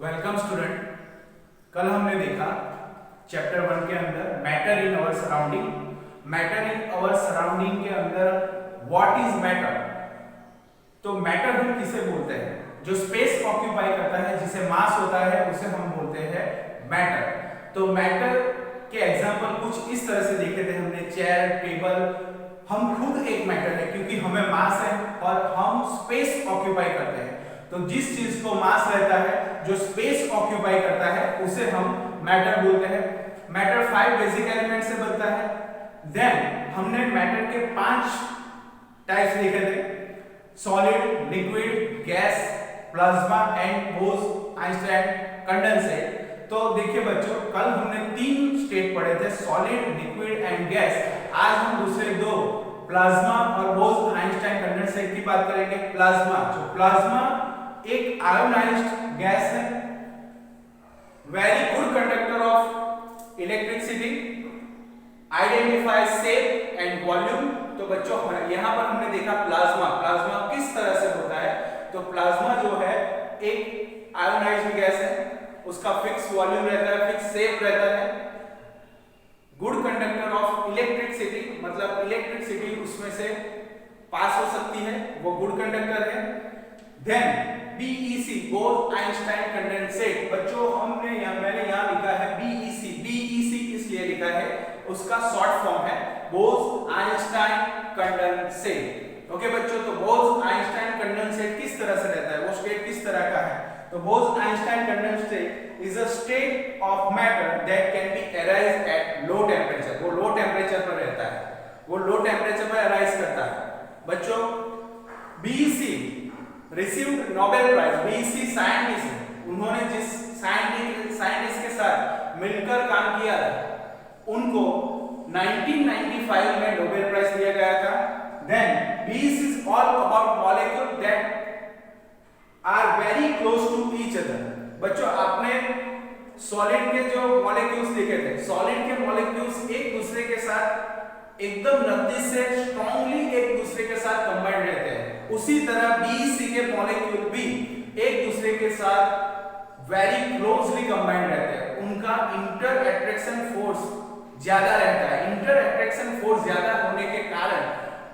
Welcome student. कल हमने देखा चैप्टर 1 के अंदर matter in our surrounding. Matter in our surrounding के अंदर व्हाट इज मैटर। तो मैटर हम किसे बोलते हैं? जो स्पेस ऑक्यूपाई करता है, जिसे मास होता है, उसे हम बोलते हैं मैटर। तो मैटर के एग्जांपल कुछ इस तरह से देखे थे हमने, चेयर, टेबल। हम खुद एक मैटर है क्योंकि हमें मास है और हम स्पेस ऑक्यूपाई करते हैं। तो जिस चीज को मास रहता है, जो स्पेस ऑक्यूपाई करता है, उसे हम मैटर बोलते हैं। मैटर 5 बेसिक एलिमेंट से बनता है। देन हमने मैटर के 5 टाइप्स देखे थे, solid, liquid, gas, plasma and Bose Einstein condensate. तो देखिए बच्चों, कल हमने 3 स्टेट पढ़े थे, सॉलिड, लिक्विड एंड गैस। आज हम दूसरे 2, प्लाज्मा और बोस-आइंस्टाइन कंडेंसेट की बात करेंगे। प्लाज्मा, जो प्लाज्मा एक आयोनाइज्ड गैस है, very good conductor of electricity, identify shape and volume. तो बच्चों यहां पर हमने देखा प्लाज्मा किस तरह से होता है। तो प्लाज्मा जो है एक आयोनाइज्ड गैस है, उसका फिक्स वॉल्यूम रहता है, फिक्स शेप रहता है, गुड कंडक्टर ऑफ इलेक्ट्रिसिटी, मतलब इलेक्ट्रिसिटी उसमें से पास हो सकती है, वो गुड कंडक्टर है। Then BEC, Bose Einstein condensate. बच्चों मैंने यहाँ लिखा है BEC इसलिए लिखा है, उसका शॉर्ट फॉर्म है बोस-आइंस्टाइन कंडेंसेट। ओके बच्चों, तो बोस-आइंस्टाइन कंडेंसेट किस तरह से रहता है, वो स्टेट किस तरह का है? तो Bose Einstein condensate is a state of matter that can be arise at low temperature. वो लो टेम्परेचर पर रहता है, वो लो टेम्परेचर पर अराइज करता है। बच्चों BEC received Nobel prize. BEC scientist, उन्होंने जिस साइंटिस्ट के साथ मिलकर काम किया था, उनको 1995 में नोबेल प्राइज दिया गया था। Then BEC is all about molecule that are very close to each other. बच्चों आपने सॉलिड के जो मॉलिक्यूल्स देखे थे, सॉलिड के मॉलिक्यूल्स एक दूसरे के साथ एकदम नजदीक से स्ट्रांगली एक दूसरे के साथ कंबाइंड रहते हैं। उसी तरह BEC के मॉलिक्यूल भी एक दूसरे के साथ वेरी क्लोजली कंबाइंड रहते हैं। उनका इंटर अट्रैक्शन फोर्स ज्यादा रहता है। इंटर अट्रैक्शन फोर्स ज्यादा होने के कारण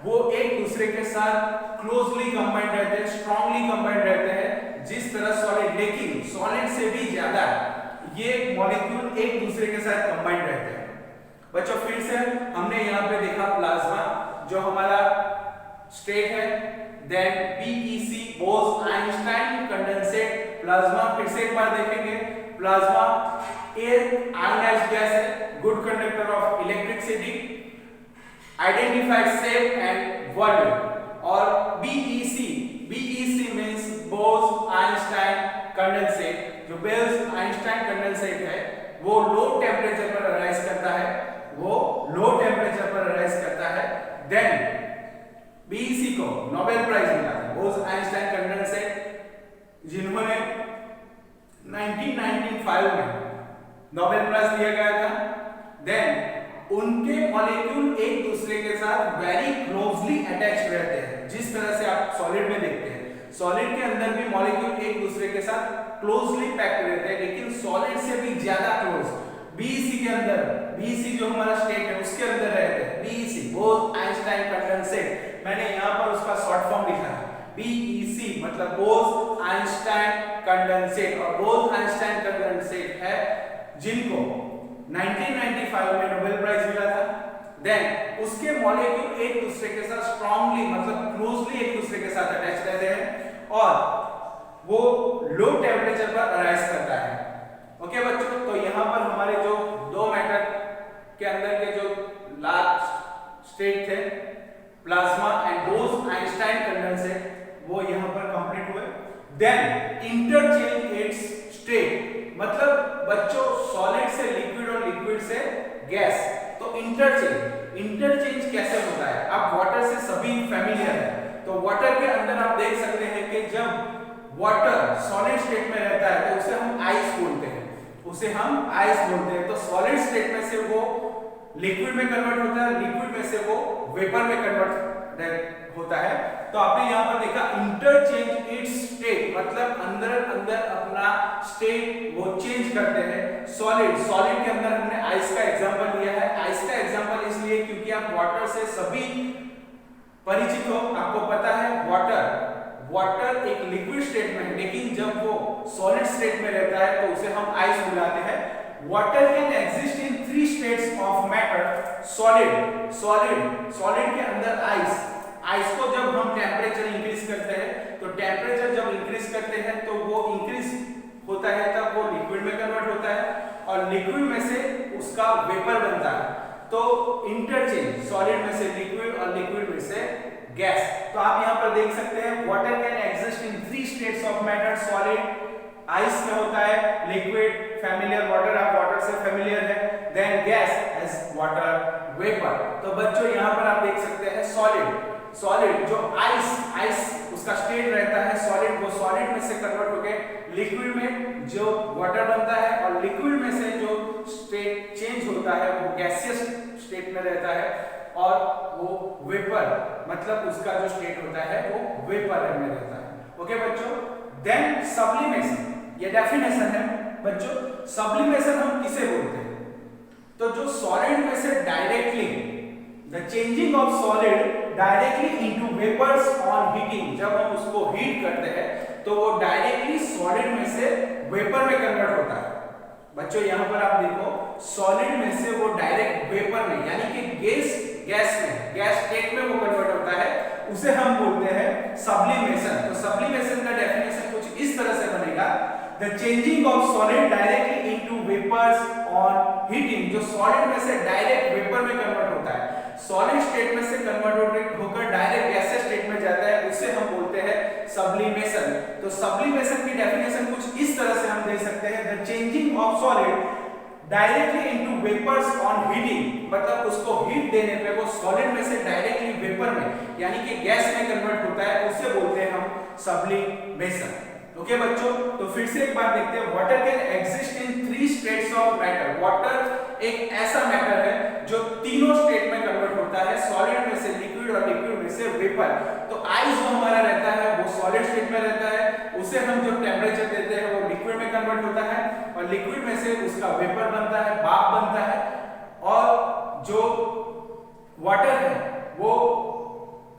वो एक दूसरे के साथ क्लोजली कंबाइंड रहते हैं, स्ट्रांगली कंबाइंड रहते हैं, जिस तरह सॉलिड, लेकिन सॉलिड से भी ज्यादा ये मॉलिक्यूल एक दूसरे के साथ कंबाइंड रहते हैं। बच्चों फिर से हमने यहाँ पे देखा प्लाज्मा जो हमारा स्टेट है, then BEC Bose Einstein condensate. Plasma फिर से एक बार देखेंगे, प्लाज्मा एक आयोनाइज्ड गैस है, good conductor of electricity, identified shape and volume. और BEC मींस बोस-आइंस्टाइन कंडेंसेट। जो बोस-आइंस्टाइन कंडेंसेट है वो लो टेम्परेचर पर अराइज करता है, वो लो टेम्परेचर पर अराइज करता है। देन BEC को नोबेल प्राइज मिला था, बोस-आइंस्टाइन कंडेंसेट जिन्होंने 1995 में नोबेल प्राइज दिया गया था। देन उनके मॉलिक्यूल एक दूसरे के साथ वेरी क्लोजली अटैच्ड रहते हैं, जिस तरह से आप सॉलिड में देखते हैं। सॉलिड के अंदर भी मॉलिक्यूल एक दूसरे के साथ क्लोजली पैक्ड रहते हैं, लेकिन सॉलिड से भी ज्यादा क्लोज BEC के अंदर, BEC जो हमारा स्टेट है उसके अंदर रहते हैं। BEC बोस-आइंस्टाइन कंडेंसेट, मैंने यहाँ पर उसका शॉर्ट फॉर्म लिखा है BEC, मतलब बोस-आइंस्टाइन कंडेंसेट। और बोस-आइंस्टाइन कंडेंसेट है जिनको 1995 में नोबेल प्राइज मिला था। देन उसके मॉलिक्यूल एक दूसरे के साथ स्ट्रांगली, मतलब क्लोजली एक दूसरे के साथ अटैच रहते हैं और वो लो टेम्परेचर पर अराइज करता है। ओके बच्चों, तो यहाँ पर हमारे जो 2 मैटर के अंदर के जो लास्ट स्टेट थे, प्लाज्मा एंड बोस-आइंस्टाइन कंडेंसेट, वो यहाँ पर कंप्लीट हुए। देन इंटरचेंज इट्स स्टेट, मतलब बच्चों सॉलिड से लिक्विड और लिक्विड से गैस। तो इंटरचेंज कैसे होता है? आप वाटर से सभी फैमिलियर है, तो वाटर के अंदर आप देख सकते हैं कि जब वाटर सॉलिड स्टेट में रहता है तो उसे हम आइस बोलते हैं, तो सॉलिड स्टेट में से वो लिक्विड में कन्वर्ट होता है, लिक्विड में से वो वेपर में कन्वर्ट होता है। तो आपने यहाँ पर देखा इंटरचेंज इट्स स्टेट, मतलब अंदर अंदर अपना स्टेट वो चेंज करते हैं। सॉलिड, सॉलिड के अंदर हमने आइस का एग्जांपल लिया है। आइस का एग्जांपल इसलिए क्योंकि आप वाटर से सभी परिचित हो, आपको पता है वाटर एक लिक्विड स्टेट में है, लेकिन जब वो सॉलिड स्टेट में रहता है तो उसे हम आइस बुलाते हैं। Water can exist in 3 states of matter, solid के अंदर आइस को जब हम टेम्परेचर इंक्रीज करते हैं, तो टेम्परेचर जब इंक्रीज करते हैं तो वो इंक्रीज होता है, तब वो लिक्विड में कन्वर्ट होता है और लिक्विड में से उसका वेपर बनता है। तो इंटरचेंज सॉलिड में से लिक्विड और लिक्विड में से गैस। तो आप यहाँ पर देख सकते हैं water can exist in 3 states of matter, solid ice में होता है, लिक्विड फैमिलियर वाटर, आप वाटर से फैमिलियर है, then gas as water vapour. तो बच्चों यहाँ पर आप देख सकते हैं सॉलिड जो आइस उसका स्टेट रहता है सॉलिड, वो सॉलिड में से कन्वर्ट होके लिक्विड में जो वाटर बनता है और लिक्विड में से जो स्टेट चेंज होता है वो गैसियस स्टेट में रहता है और वो वेपर, मतलब उसका जो स्टेट होता है वो वेपर में रहता है। ओके बच्चों, देन सब्लिमेशन, ये डेफिनेशन है बच्चों। सब्लिमेशन हम किसे बोलते हैं? तो जो सॉलिड में से directly the changing of solid directly into vapours on heating, जब हम उसको हीट करते हैं तो वो डायरेक्टली सॉलिड में से वेपर में कन्वर्ट होता है। बच्चों यहाँ पर आप देखो, सॉलिड में से वो डायरेक्ट वेपर में यानी कि गैस स्टेट में वो कन्वर्ट होता है, उसे हम बोलते हैं सब्लिमेशन। तो सब्लिमेशन का डेफिनेशन कुछ इस तरह से बनेगा, the changing of solid directly into vapours on heating, जो सॉलिड में से डायरेक्ट वेपर में कन्वर्ट होता है, सॉलिड स्टेट में से कन्वर्ट होकर डायरेक्ट गैसियस स्टेट में जाता है, उसे हम बोलते हैं सब्लिमेशन। तो सब्लिमेशन की डेफिनेशन कुछ इस तरह से हम दे सकते हैं, the changing of solid directly into vapours on heating, मतलब उसको हीट देने पे वो सॉलिड में से डायरेक्टली वेपर में यानी कि गैस में कन्वर्ट होता है, उसे बोलते हैं हम सब्लिमेशन। ओके बच्चों, तो फिर से एक बात देखते हैं, water can exist in 3 states of matter. Water एक ऐसा मैटर है जो तीनों स्टेट में कन्वर्ट होता है, सॉलिड में से लिक्विड और लिक्विड में से वेपर। तो आइस जो हमारा रहता है वो सॉलिड स्टेट में रहता है, उसे हम जो टेम्परेचर देते हैं वो लिक्विड में कन्वर्ट होता है और लिक्विड में से उसका वेपर बनता है, भाप बनता है, और जो वाटर है वो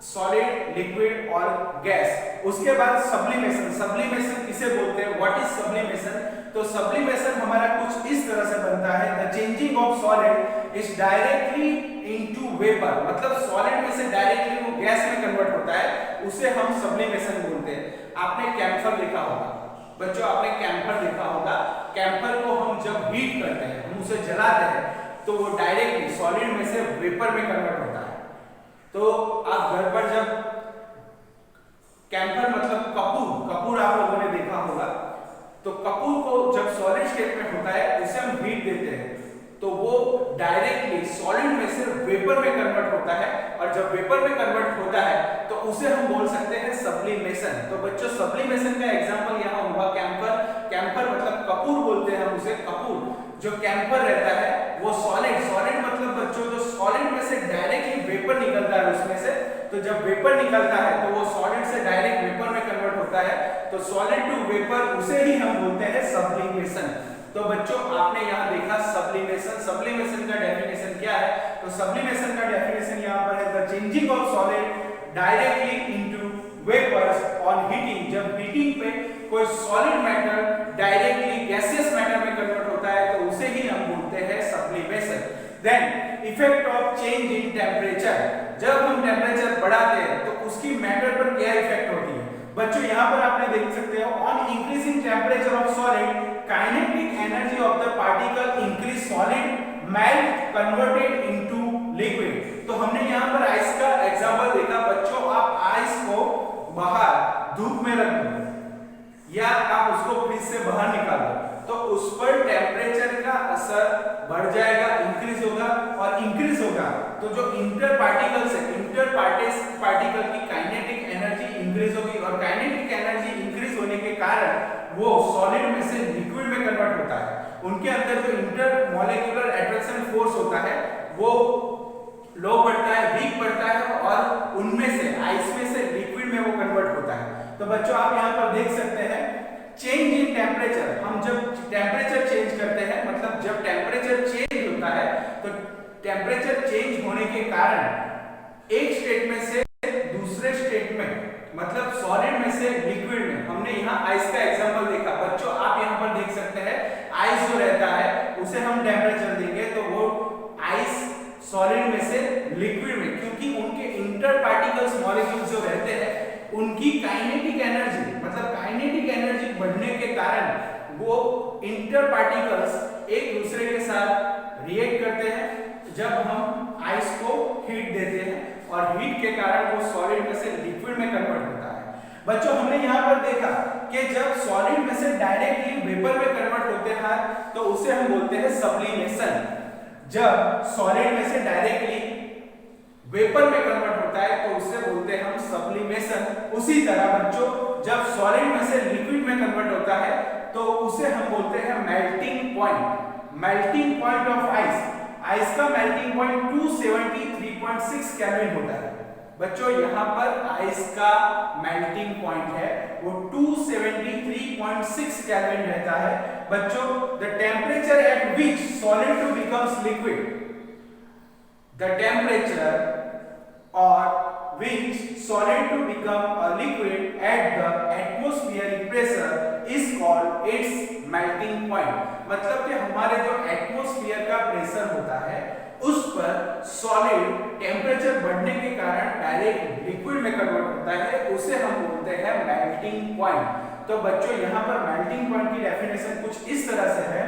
सॉलिड, लिक्विड और गैस। उसके बाद सब्लिमेशन किसे बोलते हैं? What is sublimation? तो सब्लिमेशन हमारा कुछ इस तरह से बनता है, the changing of solid is directly into vapour, मतलब सॉलिड में से डायरेक्टली वो गैस में कन्वर्ट होता है, उसे हम सब्लिमेशन बोलते हैं। आपने कैम्फर देखा होगा बच्चों, आपने कैम्फर देखा होगा। कैम्फर को हम जब हीट करते हैं, हम उसे जलाते हैं, तो वो डायरेक्टली सॉलिड में से वेपर में कन्वर्ट होता है। तो आप घर पर जब कैम्फर मतलब कपूर आप लोगों ने देखा होगा, तो कपूर को जब सॉलिड स्टेट में होता है उसे हम हीट देते हैं, तो वो डायरेक्टली सॉलिड में से वेपर में कन्वर्ट होता है, और जब वेपर में कन्वर्ट होता है तो उसे हम बोल सकते हैं सब्लिमेशन। तो बच्चों सब्लिमेशन का एग्जांपल यहाँ हुआ कैम्फर मतलब कपूर बोलते हैं हम उसे, कपूर जो कैम्फर रहता है वो सॉलिड मतलब बच्चों जो सॉलिड में से डायरेक्टली वेपर निकलता है उसमें से, तो जब वेपर निकलता है तो वो सॉलिड से डायरेक्ट वेपर में कन्वर्ट होता है, तो सॉलिड टू वेपर उसे ही हम बोलते हैं सब्लिमेशन। तो बच्चों आपने यहाँ देखा सब्लिमेशन का डेफिनेशन क्या है? तो सब्लिमेशन का डेफिनेशन यहाँ पर है, the changing of solid directly into vapours on heating, जब हीटिंग पे कोई solid matter directly gaseous matter में कन्वर्ट होता है तो उसे ही हम बोलते हैं sublimation. Then effect of change in temperature, जब हम टेम्परेचर बढ़ाते हैं तो उसकी मैटर पर क्या इफेक्ट होती है? बच्चों यहाँ पर आपने देख सकते हो, on increasing temperature of solid kinetic energy of the particle increase, solid melt converted into liquid. तो हमने यहाँ पर आइस का एग्जांपल देखा बच्चों, आप आइस को बाहर धूप में रख दो या आप उसको फ्रिज से बाहर निकाल दो, तो उस पर टेम्परेचर का असर बढ़ जाएगा, इंक्रीज होगा, और इंक्रीज होगा तो जो इंटर पार्टिकल की काइनेटिक एनर्जी इंक्रीज होगी, और काइनेटिक एनर्जी इंक्रीज होने के कारण वो सॉलिड में से लिक्विड में कन्वर्ट होता है। उनके अंदर जो इंटर मॉलिक्यूलर अट्रैक्शन फोर्स होता है वो लो बढ़ता है, वीक बढ़ता है, और उनमें से आइस में से लिक्विड में वो कन्वर्ट होता है। तो बच्चों आप यहाँ पर देख सकते हैं चेंज इन टेम्परेचर, हम जब टेम्परेचर चेंज करते हैं, मतलब जब टेम्परेचर चेंज होता है तो टेम्परेचर चेंज होने के कारण एक स्टेट में से दूसरे स्टेट में, मतलब सॉलिड में से लिक्विड में, हमने यहाँ आइस का एग्जांपल देखा। बच्चों आप यहाँ पर देख सकते हैं आइस जो रहता है उसे हम टेम्परेचर देंगे तो वो आइस सॉलिड में से लिक्विड में, क्योंकि उनके इंटर पार्टिकल्स मॉलिक्यूल्स जो रहते हैं उनकी काइनेटिक एनर्जी, मतलब काइनेटिक एनर्जी बढ़ने के कारण वो इंटर पार्टिकल्स एक दूसरे के साथ रिएक्ट करते हैं जब हम आइस को हीट देते हैं, और हीट के कारण वो सॉलिड में से लिक्विड में कन्वर्ट होता है। बच्चों हमने यहाँ पर देखा कि जब सॉलिड में से डायरेक्टली वेपर में कन्वर्ट होते हैं तो उसे हम बोलते हैं सब्लिमेशन। जब सॉलिड में से डायरेक्टली वेपर में कन्वर्ट होता है तो उसे बोलते हैं हम सब्लिमेशन। उसी तरह बच्चों जब सॉलिड में से लिक्विड में कन्वर्ट होता है तो उसे हम बोलते हैं melting point. Melting point of ice, ice का मेल्टिंग पॉइंट 273.6 केल्विन होता है। बच्चों यहाँ पर आइस का मेल्टिंग पॉइंट है वो 273.6 केल्विन रहता है। बच्चों the temperature at which solid to becomes liquid, the temperature or which solid to become a liquid at the atmospheric pressure is called its melting point। मतलब कि हमारे जो एटमॉस्फेयर का प्रेशर होता है उस पर सॉलिड टेम्परेचर बढ़ने के कारण डायरेक्ट लिक्विड में कन्वर्ट होता है, उसे हम बोलते हैं मेल्टिंग पॉइंट। तो बच्चों यहाँ पर मेल्टिंग पॉइंट की डेफिनेशन कुछ इस तरह से है,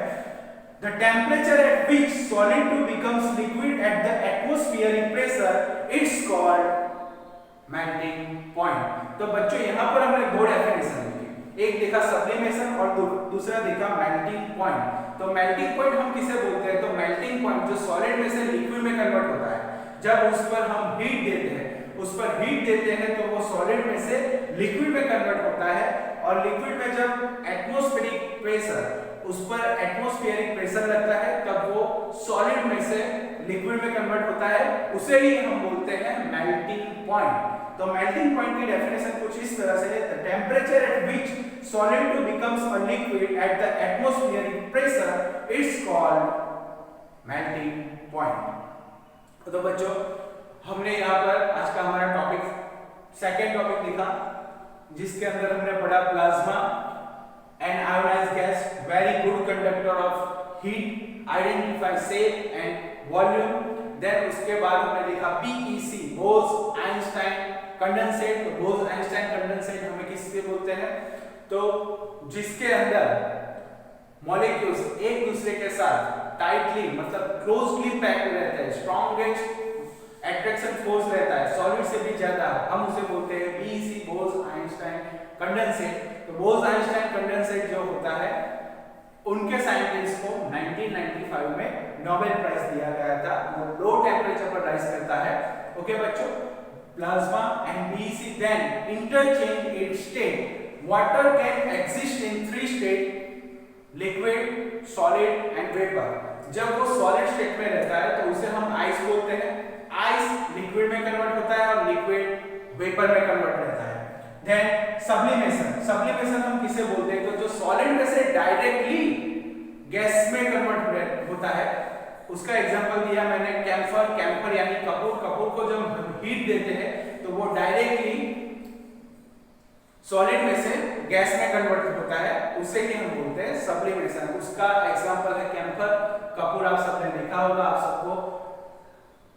the temperature at which solid to becomes liquid at the atmospheric pressure it's called melting point। तो बच्चों यहाँ पर हमने दो डेफिनेशन देखी, एक देखा सब्लिमेशन और दूसरा देखा मेल्टिंग पॉइंट। तो मेल्टिंग पॉइंट हम किसे बोलते हैं, तो मेल्टिंग पॉइंट जो सॉलिड में से लिक्विड में कन्वर्ट होता है, जब उस पर हम हीट देते हैं, उस पर हीट देते हैं तो वो सॉलिड में से लिक्विड में कन्वर्ट होता है, और लिक्विड में जब एटमॉस्फेरिक प्रेशर, उस पर एटमॉस्फेरिक प्रेशर लगता है तब वो सॉलिड में से लिक्विड में कन्वर्ट होता है, उसे ही हम बोलते हैं मेल्टिंग पॉइंट। तो मेल्टिंग पॉइंट की डेफिनेशन कुछ इस तरह से है, the temperature at which solid to becomes a liquid at the atmospheric pressure it's called melting point. तो बच्चों हमने यहाँ पर आज का हमारा टॉपिक सेकेंड टॉपिक देखा, जिसके अंदर हमने पढ़ा plasma and ionized gas, very good conductor of heat, identify shape and volume. Then उसके बाद हमने देखा पीईसी, बोल्स आइंस्टाइन कंडेंसेट। तो बोल्स आइंस्टाइन कंडेंसेट हमें किससे बोलते हैं, तो जिसके अंदर मॉलिक्यूल्स एक दूसरे के साथ टाइटली, मतलब क्लोजली पैक्ड रहते हैं, स्ट्रॉन्गेस्ट अट्रैक्शन फोर्स रहता है, सॉलिड से भी ज्यादा, हम उसे बोलते हैं पीईसी, बोल्स आइंस्टाइन कंडेंसेट। तो बोल्स आइंस्टाइन कंडेंसेट जो होता है उनके साइंटिस्ट को 1995 में नोबेल प्राइज दिया गया था, वो लो टेम्परेचर पर राइज करता है। ओके बच्चों, plasma and PEC then interchange its state. Water can exist in three state, liquid, solid and vapour. जब वो सॉलिड स्टेट में रहता है तो उसे हम आइस बोलते हैं, आइस लिक्विड में कन्वर्ट होता है और लिक्विड वेपर में कन्वर्ट रहता है। देन सब्लिमेशन, सब्लिमेशन हम किसे बोलते हैं, तो जो सॉलिड में से डायरेक्टली गैस में कन्वर्ट होता है, उसका एग्जांपल दिया मैंने कैम्फर, कैम्फर यानी कपूर। कपूर को जब हम हीट देते हैं तो वो डायरेक्टली सॉलिड में से गैस में कन्वर्ट होता है, उसे ही हम बोलते हैं सब्लिमेशन। उसका एग्जांपल है कैम्फर, कपूर आप सबने देखा होगा, आप सबको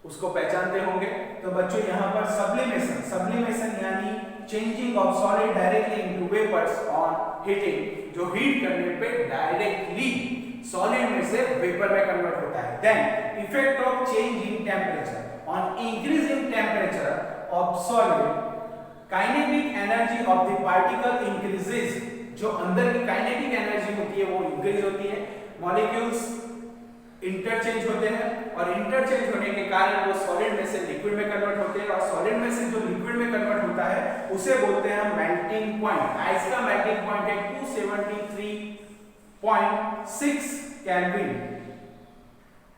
उसको पहचानते होंगे। तो बच्चों यहाँ पर सब्लिमेशन, सब्लिमेशन यानी changing of solid directly into vapours on heating, जो हीट करने पे डायरेक्टली सॉलिड में से वेपर में कन्वर्ट होता है। Then effect of change in temperature on increasing temperature of solid, kinetic energy of the particle increases. जो अंदर की काइनेटिक एनर्जी होती है वो इंक्रीज होती है, मॉलिक्यूल्स इंटरचेंज होते हैं, और इंटरचेंज होने के कारण वो सॉलिड में से लिक्विड में कन्वर्ट होते हैं, और सॉलिड में से जो लिक्विड में कन्वर्ट होता है उसे बोलते हैं मेल्टिंग पॉइंट। आइस का मेल्टिंग पॉइंट है 273.6 केल्विन,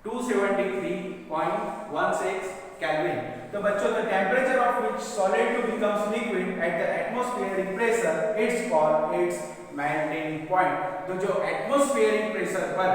273.16 केल्विन। तो बच्चों the temperature of which solid to becomes liquid at the atmospheric pressure it's called its melting point. तो जो एटमॉस्फेरिक प्रेशर पर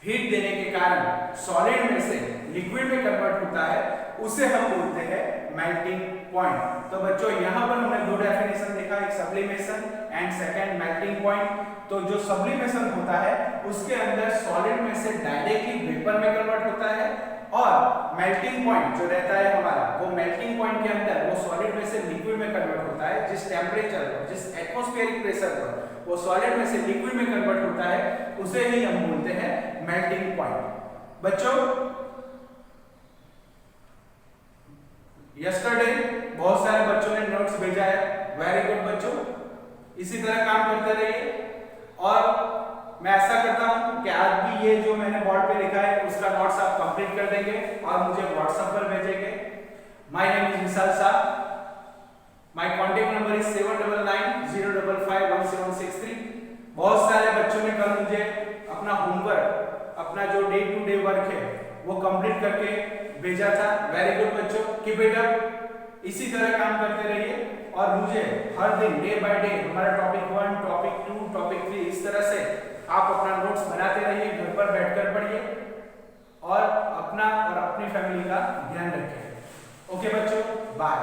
हीट देने के कारण सॉलिड में से लिक्विड में कन्वर्ट होता है उसे हम बोलते हैं मेल्टिंग पॉइंट। तो बच्चों यहाँ पर हमने दो डेफिनेशन देखा, एक sublimation and second melting point. तो जो सब्लिमेशन होता है उसके अंदर सॉलिड में से डायरेक्टली वेपर में कन्वर्ट होता है, और मेल्टिंग पॉइंट जो रहता है हमारा, वो मेल्टिंग पॉइंट के अंदर वो सॉलिड में से लिक्विड में कन्वर्ट होता है। जिस टेम्परेचर पर, जिस एटमॉस्फेरिक प्रेशर पर वो सॉलिड में से लिक्विड में कन्वर्ट होता है उसे ही हम बोलते हैं मेल्टिंग पॉइंट। बच्चों यस्टरडे बहुत सारे बच्चों ने नोट्स भेजा है, वेरी गुड बच्चों, इसी तरह काम करते रहिए। और मैं ऐसा करता हूं कि आज भी ये जो मैंने बोर्ड पे लिखा है उसका नोट्स आप कंप्लीट कर देंगे और मुझे व्हाट्सएप पर भेजेंगे। My name is Vishal Shah, my contact number is 7990551763। बहुत सारे बच्चों ने कल मुझे अपना होमवर्क, अपना जो डे टू डे वर्क है वो कंप्लीट करके भेजा था, वेरी गुड बच्चों, कीप इट अप। इसी तरह काम करते रहिए और मुझे हर दिन डे बाय डे हमारा टॉपिक 1, टॉपिक 2, टॉपिक 3 इस तरह से आप अपना नोट्स बनाते रहिए, घर पर बैठकर पढ़िए और अपना और अपनी फैमिली का ध्यान रखें। ओके बच्चों, बाय।